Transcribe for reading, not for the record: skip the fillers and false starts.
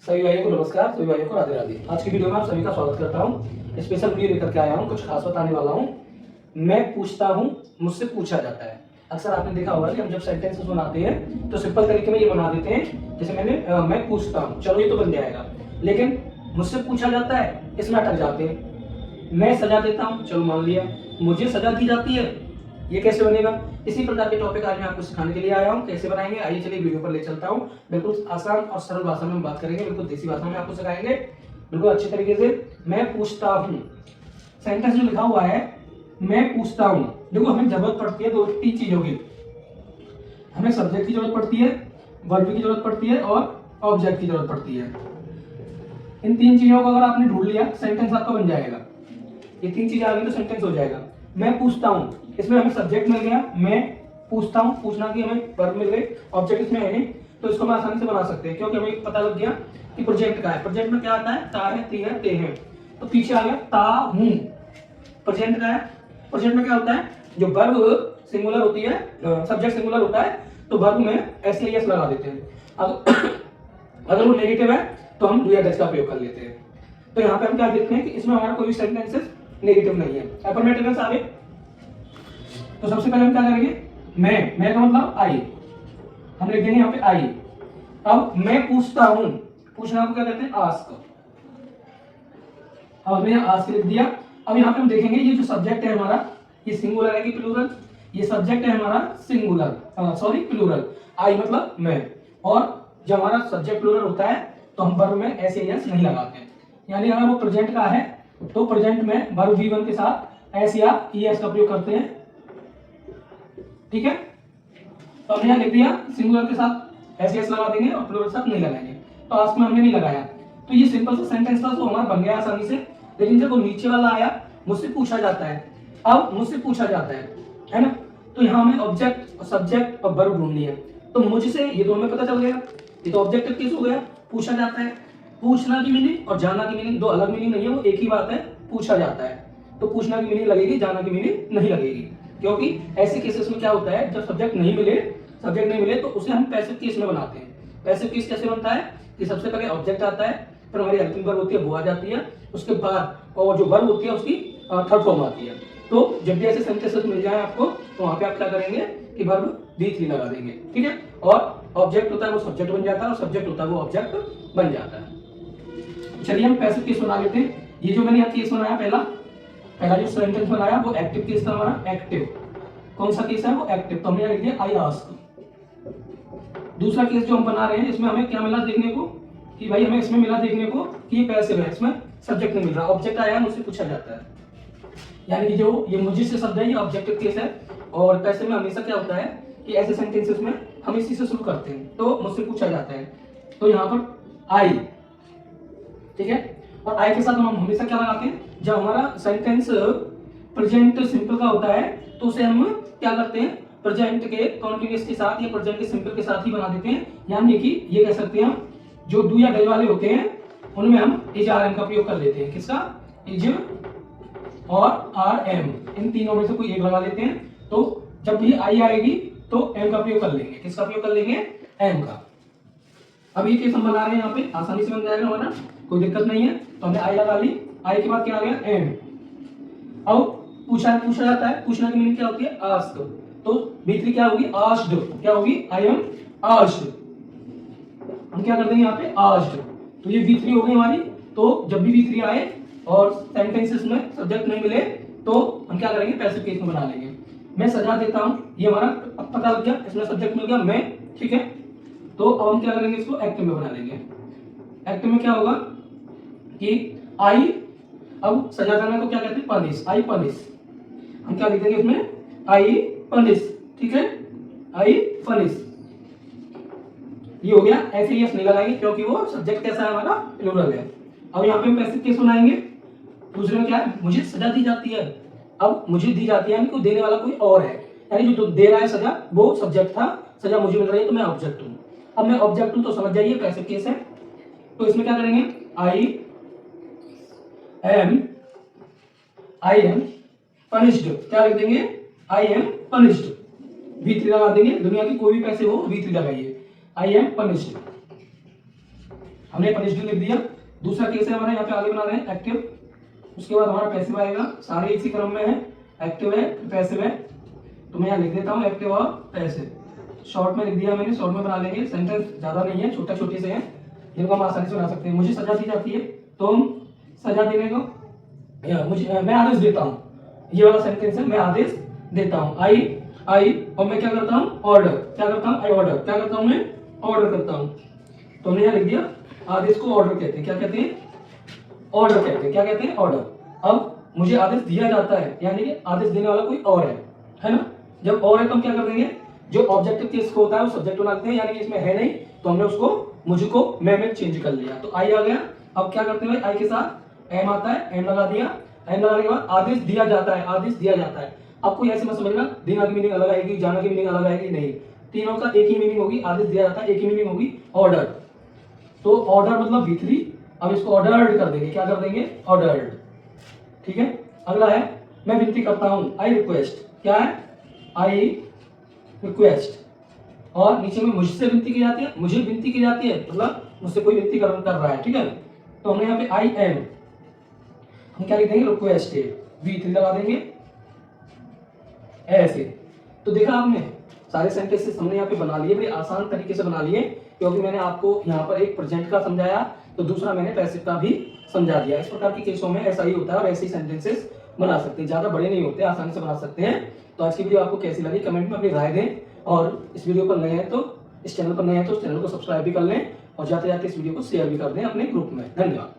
सभी भाइयों को नमस्कार, सभी भाइयों को राधे राधे। आज की वीडियो में आप सभी का स्वागत करता हूँ। स्पेशल वीडियो लेकर के आया हूँ, कुछ खास बताने वाला हूँ। मैं पूछता हूँ, मुझसे पूछा जाता है। अक्सर आपने देखा होगा कि हम जब सेंटेंसेस बनाते हैं तो सिंपल तरीके में ये बना देते हैं, जैसे मैं पूछता हूँ, चलो ये तो बन जाएगा। लेकिन मुझसे पूछा जाता है, इसमें अटक जाते हैं। मैं सजा देता हूँ, चलो मान लिया। मुझे सजा दी जाती है, ये कैसे बनेगा? इसी प्रकार के टॉपिक आज मैं आपको सिखाने के लिए आया हूँ। कैसे बनाएंगे, आइए चलिए वीडियो पर ले चलता हूँ। बिल्कुल आसान और सरल भाषा में बात करेंगे, बिल्कुल देसी भाषा में आपको सिखाएंगे, बिल्कुल अच्छे तरीके से। मैं पूछता हूँ, सेंटेंस जो लिखा हुआ है मैं पूछता हूँ, देखो हमें जरूरत पड़ती है 2-3 चीजों की। हमें सब्जेक्ट की जरूरत पड़ती है, वर्ब की जरूरत पड़ती है और ऑब्जेक्ट की जरूरत पड़ती है। इन 3 चीजों को अगर आपने ढूंढ लिया, सेंटेंस आपका बन जाएगा। ये 3 चीजें आ गई तो सेंटेंस हो जाएगा। मैं पूछता हूँ, इसमें हमें सब्जेक्ट मिल गया, मैं पूछता हूँ, पूछना की हमें वर्ब मिल गई, ऑब्जेक्ट इसमें है नहीं, तो इसको हम आसानी से बना सकते हैं क्योंकि हमें पता लग गया कि प्रोजेक्ट का है। प्रोजेक्ट में क्या आता है? ता है, ती है, ते है, तो पीछे आ गया ता हूं। प्रेजेंट का है। प्रेजेंट में क्या होता है? जो वर्ब सिंगुलर होती है, सब्जेक्ट सिंगुलर होता है, तो वर्ब में एस या एस लगा देते हैं। अगर वो नेगेटिव है तो हम डू या डज का प्रयोग कर लेते हैं। तो यहाँ पे हम क्या देखते हैं कि इसमें हमारा कोई भी सेंटेंसेस नेगेटिव नहीं है। अफर्मेटिव आगे, तो सबसे पहले हम क्या करेंगे? मैं का मतलब आई, हम लिख देंगे यहाँ पे आई। अब मैं पूछता हूं, पूछना को क्या कहते हैं? आस्क। अब हमने आस्क लिख दिया। अब यहाँ पे हम देखेंगे ये जो सब्जेक्ट है हमारा, ये सिंगुलर है कि प्लूरल? ये सब्जेक्ट है हमारा सिंगुलर, सॉरी प्लूरल। आई मतलब मैं। और जब हमारा सब्जेक्ट प्लूरल होता है तो हम वर्ब में एस या एस नहीं लगाते। यानी अगर वो प्रेजेंट का है तो प्रेजेंट में वर्ब वी वन के साथ एस या ई एस का प्रयोग करते हैं। ठीक है, तो हमने यहाँ लिख दिया सिंगुलर के साथ एस एस लगा देंगे और प्लूरल के साथ नहीं लगाएंगे। तो आस्क में हमने नहीं लगाया, तो ये सिंपल सा सेंटेंस था, तो हमारा बन गया आसानी से। लेकिन जब वो नीचे वाला आया, मुझसे पूछा जाता है, अब मुझसे पूछा जाता है ना, तो यहाँ हमें ऑब्जेक्ट और सब्जेक्ट और वर्ब ढूंढनी है। तो मुझसे ये तो हमें पता चल गया, ये तो ऑब्जेक्टिव केस हो गया। पूछा जाता है, पूछना की मीनिंग और जाना की मीनिंग दो अलग मीनिंग नहीं है, वो एक ही बात है। पूछा जाता है तो पूछना की मीनिंग लगेगी, जाना की मीनिंग नहीं लगेगी। क्योंकि ऐसे केसेस में क्या होता है, जब सब्जेक्ट नहीं मिले तो उसे हम पैसिव केस में बनाते हैं। पैसिव केस कैसे बनता है कि सबसे पहले ऑब्जेक्ट आता है, फिर हमारी हेल्पिंग वर्ब होती है वो आ जाती है, उसके बाद और जो वर्ब होती है उसकी थर्ड फॉर्म आती है। तो जब भी ऐसे सेंटेंसेस मिल जाए आपको, तो वहां पे आप क्या करेंगे कि वर्ब V3 लगा देंगे। ठीक है, और ऑब्जेक्ट होता है वो सब्जेक्ट बन जाता है, और सब्जेक्ट होता है वो ऑब्जेक्ट बन जाता है। चलिए हम पैसिव केस बना लेते हैं। ये जो मैंने यहाँ केस बनाया, पहला जो सेंटेंस बनाया वो एक्टिव केस था हमारा। एक्टिव कौन सा केस है? वो एक्टिव, तो हमने लिख दिया आई आस्क। दूसरा केस जो हम बना रहे हैं, इसमें हमें क्या मिला देखने को कि भाई हमें इसमें मिला देखने को कि ये पैसिव है, इसमें सब्जेक्ट नहीं मिल रहा, ऑब्जेक्ट आया मुझसे पूछा जाता है। यानी कि जो ये मुझे से शब्द है ये ऑब्जेक्टिव केस है। और पैसिव में हमेशा क्या होता है कि ऐसे सेंटेंसेस में हम इसी से शुरू करते हैं, तो मुझसे पूछा जाता है, तो यहाँ पर आई। ठीक है, और आई के साथ हम हमेशा क्या लगाते हैं? जब हमारा सेंटेंस प्रेजेंट सिंपल का होता है तो उसे हम क्या करते हैं? प्रेजेंट के कॉन्टिन्यूअस के साथ या प्रेजेंट के सिंपल के साथ ही बना देते हैं। यानी कि ये कह सकते हैं हम, जो डू या डज वाले होते हैं उनमें हम इज आर एम का प्रयोग कर लेते हैं। किसका? इज और आर एम, इन तीनों में से कोई एक लगा लेते हैं। तो जब भी आई आएगी तो एम का प्रयोग कर लेंगे। किसका प्रयोग कर लेंगे? एम का। अब ये केस हम बना रहे हैं, यहाँ पे आसानी से बन जाएगा हमारा, कोई दिक्कत नहीं है। तो हमने आई लगा ली, आई के बाद क्या आ गया? एम। अब पूछा जाता है, पूछना की मीनिंग क्या होती है? आस्क। तो V3 क्या होगी? आस्क्ड। क्या होगी? I am asked. हम क्या कर देंगे यहाँ पे? आस्क्ड। तो ये V3 हो गई हमारी। तो जब भी V3 आए और सेंटेंसेस में सब्जेक्ट नहीं मिले तो हम क्या करेंगे? पैसिव केस में बना लेंगे। मैं सजा देता हूं, ये हमारा अब पता लग गया, इसमें सब्जेक्ट मिल गया मैं। ठीक है, तो अब हम क्या करेंगे? इसको एक्टिव में बना लेंगे। एक्टिव में क्या होगा कि आई, अब सजा करने को क्या कहते हैं? पनिश। आई पनिश। हम क्या लिख देंगे इसमें? आई पनिश। ठीक है, आई पनिश। ये हो गया। ऐसे ही नहीं लगाएंगे क्योंकि वो सब्जेक्ट कैसा है हमारा? प्लूरल है। अब यहाँ पे हम पैसिव केस बनाएंगे। दूसरे में क्या है? मुझे सजा दी जाती है। अब मुझे दी जाती है यानी कोई देने वाला कोई और है, यानी जो दे रहा है सजा वो सब्जेक्ट था, सजा मुझे मिल रही है तो मैं ऑब्जेक्ट हूं। अब मैं ऑब्जेक्ट हूं तो समझ जाइए पैसिव केस है। तो इसमें क्या करेंगे? I am punished. क्या लिख देंगे? I am punished. V3 लगा देंगे, दुनिया की कोई भी पैसे हो V3 लगाइए। I am punished. हमने पनिश्ड लिख दिया। दूसरा केस है हमारा, यहाँ पे आगे बना रहे हैं एक्टिव, उसके बाद हमारा पैसिव आएगा, सारे इसी क्रम में है, एक्टिव है पैसिव है। तो मैं यहाँ लिख देता हूँ एक्टिव और पैसिव, शॉर्ट में लिख दिया मैंने, शॉर्ट में बना लेंगे, सेंटेंस ज़्यादा नहीं है, छोटा छोटे से हैं जिनको हम आसानी से बना सकते हैं। मुझे सजा दी जाती है तो हम सजा देने को मैं आदेश देता हूँ, ये वाला सेंटेंस है, मैं आदेश देता हूँ, आई और मैं क्या करता हूँ ऑर्डर, क्या करता हूँ आई ऑर्डर, क्या करता हूँ मैं ऑर्डर करता हूँ। तो हमने यहाँ लिख दिया आदेश को ऑर्डर कहते हैं, क्या कहते हैं ऑर्डर कहते हैं, क्या कहते हैं ऑर्डर। अब मुझे आदेश दिया जाता है यानी कि आदेश देने वाला कोई और है ना। जब और है तो हम क्या कर देंगे, जो ऑब्जेक्टिव केस को होता है वो सब्जेक्ट बना देते हैं, यानी कि इसमें है नहीं तो हमने उसको मुझको मैं में चेंज कर लिया, तो आई आ गया। अब क्या करते हैं भाई, आई के साथ एम आता है, एम लगा दिया, एम लगाने के बाद आदेश दिया जाता है, आदेश दिया जाता है। आपको ऐसे मत समझना देना की मीनिंग अलग आएगी, जाना की मीनिंग अलग आएगी, नहीं, तीनों का एक ही मीनिंग होगी। आदेश दिया जाता है एक ही मीनिंग होगी, ऑर्डर, तो ऑर्डर मतलब V3। अब इसको ऑर्डर्ड कर देंगे, क्या कर देंगे ऑर्डर्ड, ठीक है। अगला है मैं विनती करता हूं, आई रिक्वेस्ट, क्या है आई रिक्वेस्ट, और नीचे में मुझसे विनती की जाती है, मुझे विनती की जाती है मतलब मुझसे कोई विनती कर रहा है, ठीक है। तो हमने यहाँ पे आई एम, हम क्या लिख देंगे रिक्वेस्टेड, V3 लगा देंगे ऐसे। तो देखा आपने सारे सेंटेंसेस हमने यहाँ पे बना लिए, बड़े आसान तरीके से बना लिए, क्योंकि मैंने आपको यहाँ पर एक प्रेजेंट का समझाया तो दूसरा मैंने पैसिव का भी समझा दिया। इस प्रकार के केसों में ऐसा ही होता है और ऐसे ही सेंटेंसेस बना सकते हैं, ज्यादा बड़े नहीं होते, आसानी से बना सकते हैं। तो आज की वीडियो आपको कैसी लगी कमेंट में अपनी राय दें, और इस वीडियो पर नए हैं तो इस चैनल पर नए हैं तो इस चैनल को सब्सक्राइब भी कर लें, और जाते जाते इस वीडियो को शेयर भी कर दें अपने ग्रुप में। धन्यवाद।